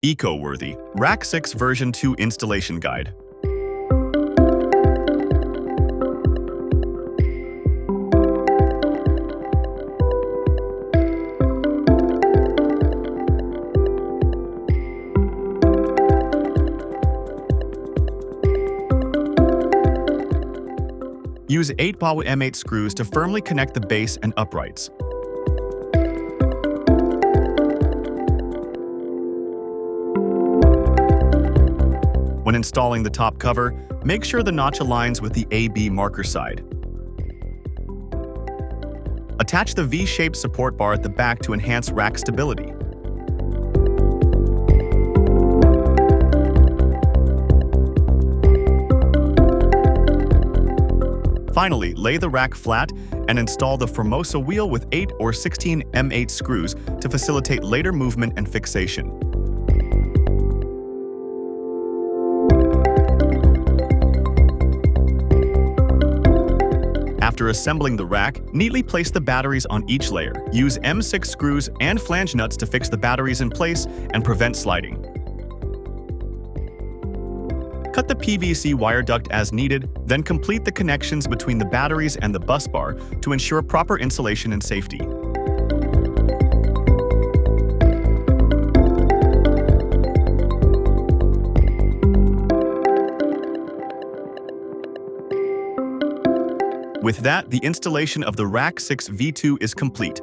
Eco-worthy Rack 6 version 2 installation guide. Use 8-ball M8 screws to firmly connect the base and uprights. When installing the top cover, make sure the notch aligns with the AB marker side. Attach the V-shaped support bar at the back to enhance rack stability. Finally, lay the rack flat and install the Formosa wheel with 8 or 16 M8 screws to facilitate later movement and fixation. After assembling the rack, neatly place the batteries on each layer. Use M6 screws and flange nuts to fix the batteries in place and prevent sliding. Cut the PVC wire duct as needed, then complete the connections between the batteries and the bus bar to ensure proper insulation and safety. With that, the installation of the Rack 6 V2 is complete.